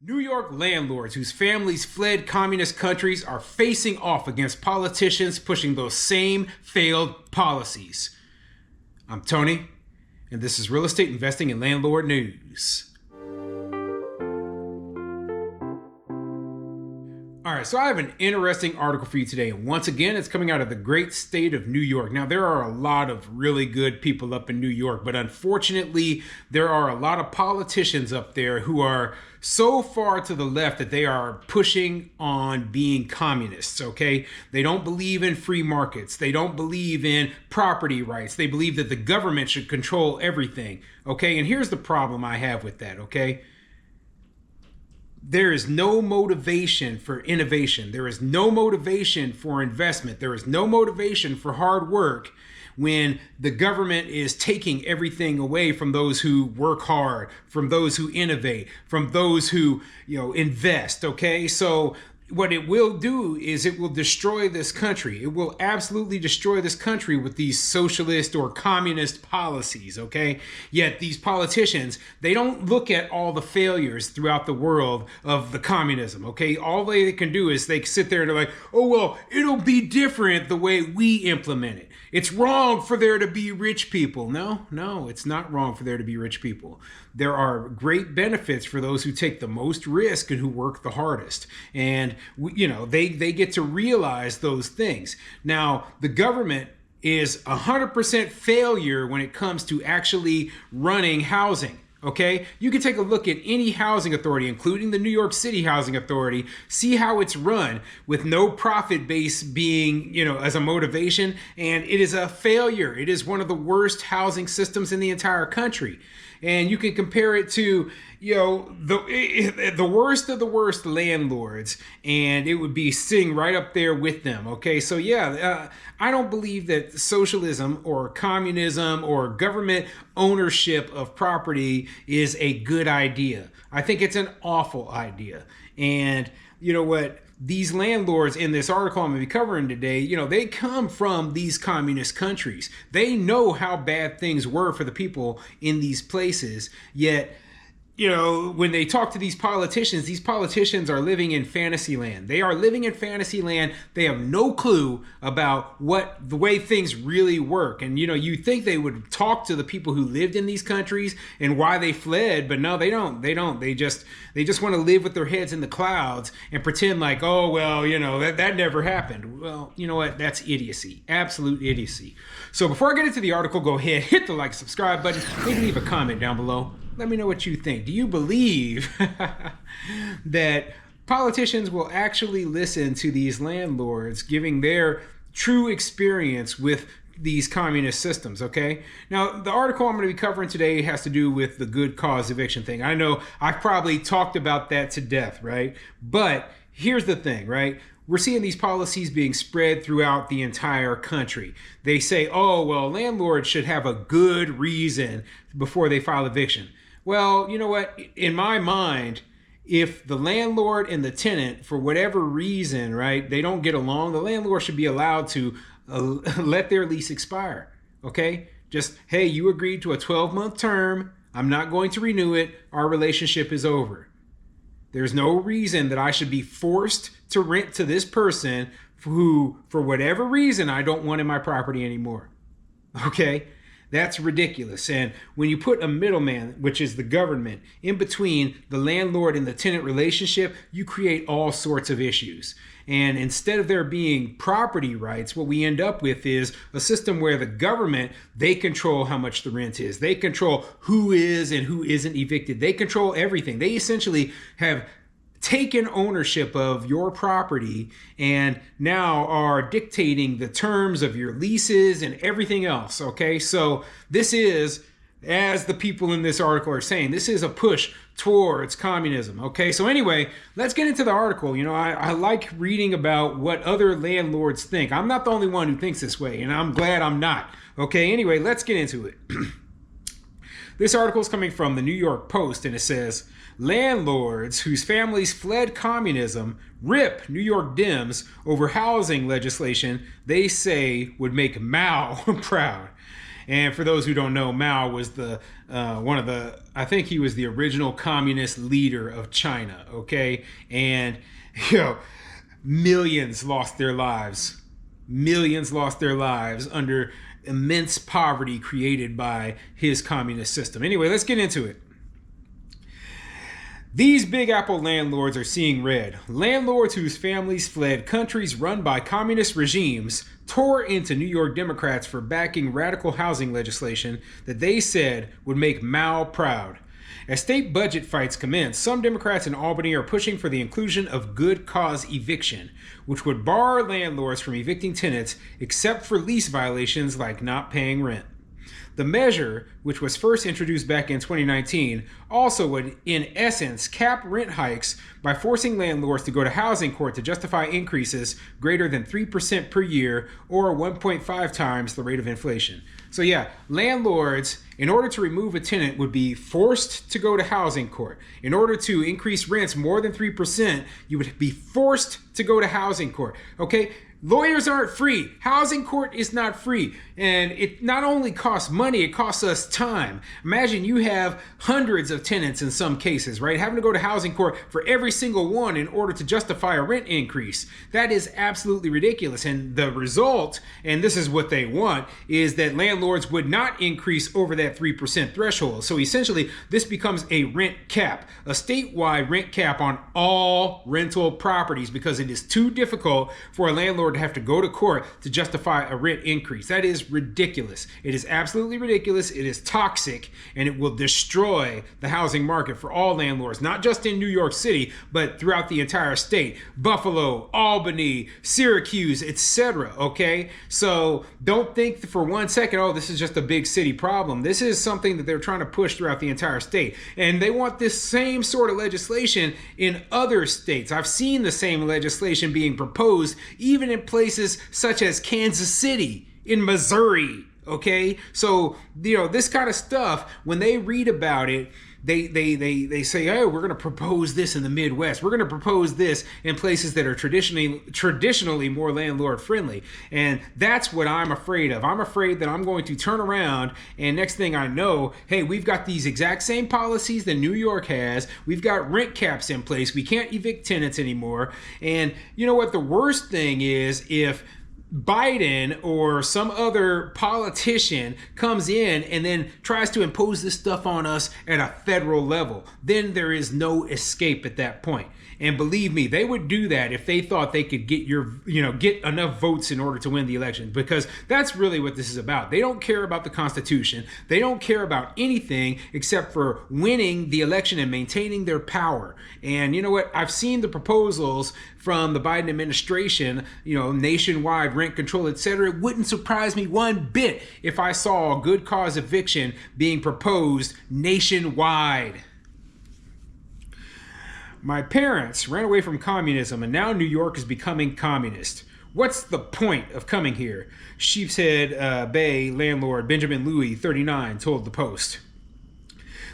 New York landlords whose families fled communist countries are facing off against politicians pushing those same failed policies. I'm Tony, and this is Real Estate Investing and Landlord News. All right, so I have an interesting article for you today, and once again, it's coming out of the great state of New York. Now, there are a lot of really good people up in New York, but unfortunately, there are a lot of politicians up there who are so far to the left that they are pushing on being communists, okay? They don't believe in free markets. They don't believe in property rights. They believe that the government should control everything, okay? And here's the problem I have with that, okay? There is no motivation for innovation. There is no motivation for investment. There is no motivation for hard work when the government is taking everything away from those who work hard, from those who innovate, from those who, invest, okay? So what it will do is it will destroy this country. It will absolutely destroy this country with these socialist or communist policies, okay? Yet these politicians, they don't look at all the failures throughout the world of the communism, okay? All they can do is they sit there and they're like, oh, well, it'll be different the way we implement it. It's wrong for there to be rich people. No, it's not wrong for there to be rich people. There are great benefits for those who take the most risk and who work the hardest. And, they get to realize those things. Now, the government is 100% failure when it comes to actually running housing. Okay, you can take a look at any housing authority, including the New York City Housing Authority, see how it's run with no profit base being, as a motivation. And it is a failure. It is one of the worst housing systems in the entire country. And you can compare it to, the worst of the worst landlords, and it would be sitting right up there with them. Okay, so I don't believe that socialism or communism or government ownership of property is a good idea. I think it's an awful idea. And you know what? These landlords in this article I'm going to be covering today, they come from these communist countries. They know how bad things were for the people in these places, yet when they talk to these politicians are living in fantasy land. They are living in fantasy land. They have no clue about the way things really work. And, you think they would talk to the people who lived in these countries and why they fled, but no, they don't. They just want to live with their heads in the clouds and pretend like, oh, well, that never happened. Well, you know what? That's idiocy, absolute idiocy. So before I get into the article, go ahead, hit the like, subscribe button, maybe leave a comment down below. Let me know what you think. Do you believe that politicians will actually listen to these landlords giving their true experience with these communist systems, okay? Now, the article I'm going to be covering today has to do with the good cause eviction thing. I know I've probably talked about that to death, right? But here's the thing, right? We're seeing these policies being spread throughout the entire country. They say, oh, well, landlords should have a good reason before they file eviction. Well, you know what? In my mind, if the landlord and the tenant, for whatever reason, right, they don't get along, the landlord should be allowed to let their lease expire, okay? Just, hey, you agreed to a 12-month term. I'm not going to renew it. Our relationship is over. There's no reason that I should be forced to rent to this person who, for whatever reason, I don't want in my property anymore, okay? That's ridiculous. And when you put a middleman, which is the government, in between the landlord and the tenant relationship, you create all sorts of issues. And instead of there being property rights, what we end up with is a system where the government, they control how much the rent is. They control who is and who isn't evicted. They control everything. They essentially have taken ownership of your property and now are dictating the terms of your leases and everything else, okay? So this is, as the people in this article are saying, this is a push towards communism, okay? So anyway, let's get into the article. I like reading about what other landlords think. I'm not the only one who thinks this way, and I'm glad I'm not, okay? Anyway, let's get into it. This article is coming from the New York Post, and it says, landlords whose families fled communism rip New York Dems over housing legislation they say would make Mao proud. And for those who don't know, Mao was I think he was the original communist leader of China, okay? And, millions lost their lives. Millions lost their lives under immense poverty created by his communist system. Anyway, let's get into it. These Big Apple landlords are seeing red. Landlords whose families fled countries run by communist regimes tore into New York Democrats for backing radical housing legislation that they said would make Mao proud. As state budget fights commence, some Democrats in Albany are pushing for the inclusion of good cause eviction, which would bar landlords from evicting tenants except for lease violations like not paying rent. The measure, which was first introduced back in 2019, also would, in essence, cap rent hikes by forcing landlords to go to housing court to justify increases greater than 3% per year or 1.5 times the rate of inflation. So yeah, landlords, in order to remove a tenant, would be forced to go to housing court. In order to increase rents more than 3%, you would be forced to go to housing court. Okay? Lawyers aren't free. Housing court is not free. And it not only costs money, it costs us time. Imagine you have hundreds of tenants in some cases, right? Having to go to housing court for every single one in order to justify a rent increase. That is absolutely ridiculous. And the result, and this is what they want, is that landlords would not increase over that 3% threshold. So essentially, this becomes a rent cap, a statewide rent cap on all rental properties because it is too difficult for a landlord to have to go to court to justify a rent increase. That is ridiculous. It is absolutely ridiculous. It is toxic, and it will destroy the housing market for all landlords, not just in New York City, but throughout the entire state. Buffalo, Albany, Syracuse, etc. Okay? So don't think for one second, oh, this is just a big city problem. This is something that they're trying to push throughout the entire state. And they want this same sort of legislation in other states. I've seen the same legislation being proposed even in places such as Kansas City, in Missouri, okay? So, this kind of stuff, when they read about it, they say, oh, we're going to propose this in the Midwest. We're going to propose this in places that are traditionally more landlord friendly. And that's what I'm afraid of. I'm afraid that I'm going to turn around and next thing I know, hey, we've got these exact same policies that New York has. We've got rent caps in place. We can't evict tenants anymore. And you know what? The worst thing is if Biden or some other politician comes in and then tries to impose this stuff on us at a federal level, then there is no escape at that point. And believe me, they would do that if they thought they could get get enough votes in order to win the election, because that's really what this is about. They don't care about the Constitution. They don't care about anything except for winning the election and maintaining their power. And you know what? I've seen the proposals from the Biden administration, nationwide rent control, etc. It wouldn't surprise me one bit if I saw a good cause eviction being proposed nationwide. My parents ran away from communism, and now New York is becoming communist. What's the point of coming here? Sheepshead Bay landlord Benjamin Louis, 39, told the Post.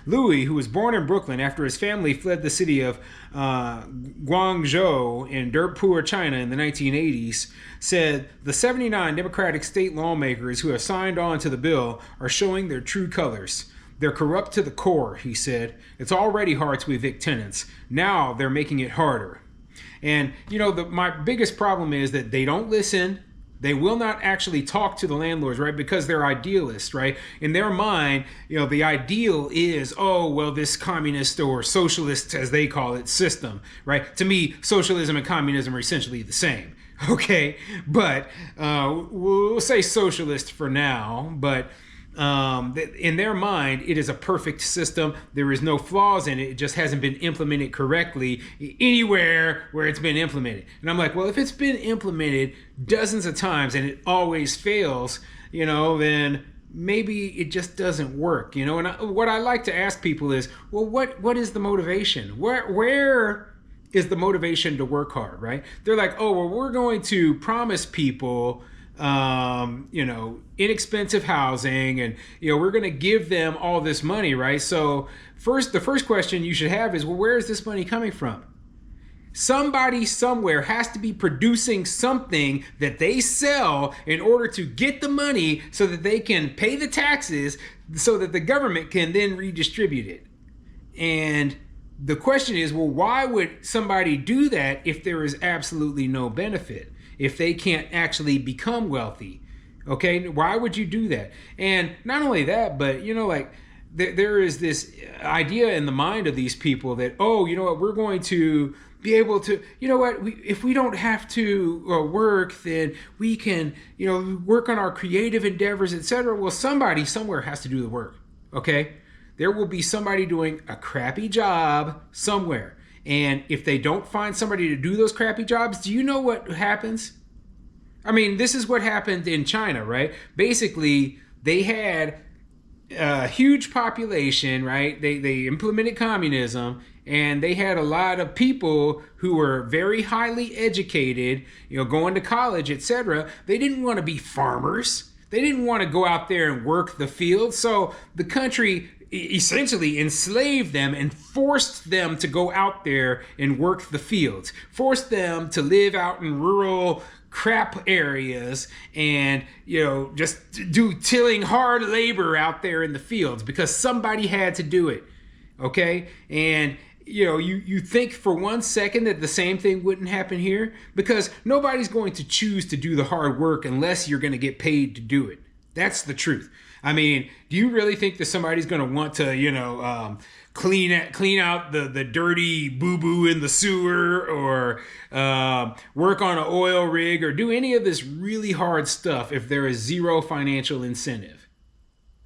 Louis, who was born in Brooklyn after his family fled the city of Guangzhou in dirt poor China in the 1980s, said the 79 Democratic state lawmakers who have signed on to the bill are showing their true colors. They're corrupt to the core, he said. It's already hard to evict tenants. Now they're making it harder. And, my biggest problem is that they don't listen. They will not actually talk to the landlords, right? Because they're idealists, right? In their mind, the ideal is, oh, well, this communist or socialist, as they call it, system, right? To me, socialism and communism are essentially the same. Okay, but we'll say socialist for now, but in their mind, it is a perfect system. There is no flaws in it. It just hasn't been implemented correctly anywhere where it's been implemented. And I'm like, well, if it's been implemented dozens of times and it always fails, then maybe it just doesn't work, And what I like to ask people is, well, what is the motivation? Where is the motivation to work hard, right? They're like, oh, well, we're going to promise people inexpensive housing, and we're going to give them all this money, right? So the first question you should have is, well, where is this money coming from? Somebody somewhere has to be producing something that they sell in order to get the money so that they can pay the taxes so that the government can then redistribute it. And the question is, well, why would somebody do that if there is absolutely no benefit? If they can't actually become wealthy? Okay, why would you do that? And not only that, but like there is this idea in the mind of these people that, oh, you know what, we're going to be able to, if we don't have to work, then we can, work on our creative endeavors, etc. Well, somebody somewhere has to do the work. Okay, there will be somebody doing a crappy job somewhere. And if they don't find somebody to do those crappy jobs, do you know what happens? I mean, this is what happened in China, right? Basically, they had a huge population, right? They implemented communism, and they had a lot of people who were very highly educated, going to college, etc. They didn't want to be farmers. They didn't want to go out there and work the field. So the country essentially enslaved them and forced them to go out there and work the fields, forced them to live out in rural crap areas and just do tilling hard labor out there in the fields because somebody had to do it. Okay, and you think for 1 second that the same thing wouldn't happen here, because nobody's going to choose to do the hard work unless you're going to get paid to do it. That's the truth. I mean, do you really think that somebody's going to want to clean out the dirty boo-boo in the sewer, or work on an oil rig, or do any of this really hard stuff if there is zero financial incentive?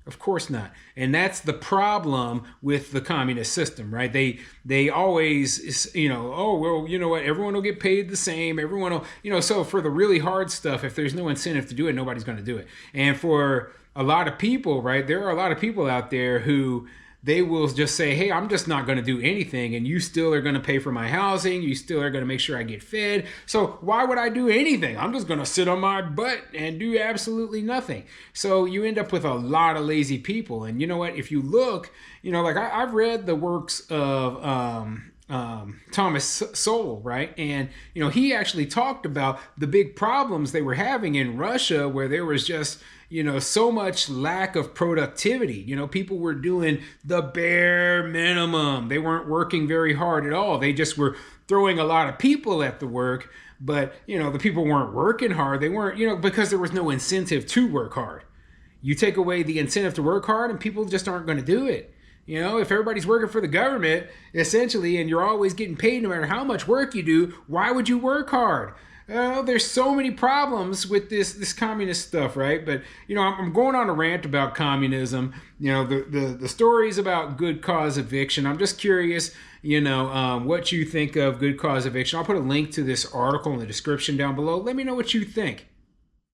Of course not. And that's the problem with the communist system, right? They always, oh, well, you know what, everyone will get paid the same. Everyone will, so for the really hard stuff, if there's no incentive to do it, nobody's going to do it. And for a lot of people, right, there are a lot of people out there who they will just say, hey, I'm just not going to do anything, and you still are going to pay for my housing. You still are going to make sure I get fed. So why would I do anything? I'm just going to sit on my butt and do absolutely nothing. So you end up with a lot of lazy people. And you know what? If you look, like I've read the works of Thomas Sowell, right? And, he actually talked about the big problems they were having in Russia, where there was just, so much lack of productivity. People were doing the bare minimum. They weren't working very hard at all. They just were throwing a lot of people at the work, but, the people weren't working hard. They weren't, because there was no incentive to work hard. You take away the incentive to work hard and people just aren't going to do it. If everybody's working for the government, essentially, and you're always getting paid no matter how much work you do, why would you work hard? There's so many problems with this communist stuff, right? But, I'm going on a rant about communism. The stories about good cause eviction. I'm just curious, what you think of good cause eviction. I'll put a link to this article in the description down below. Let me know what you think.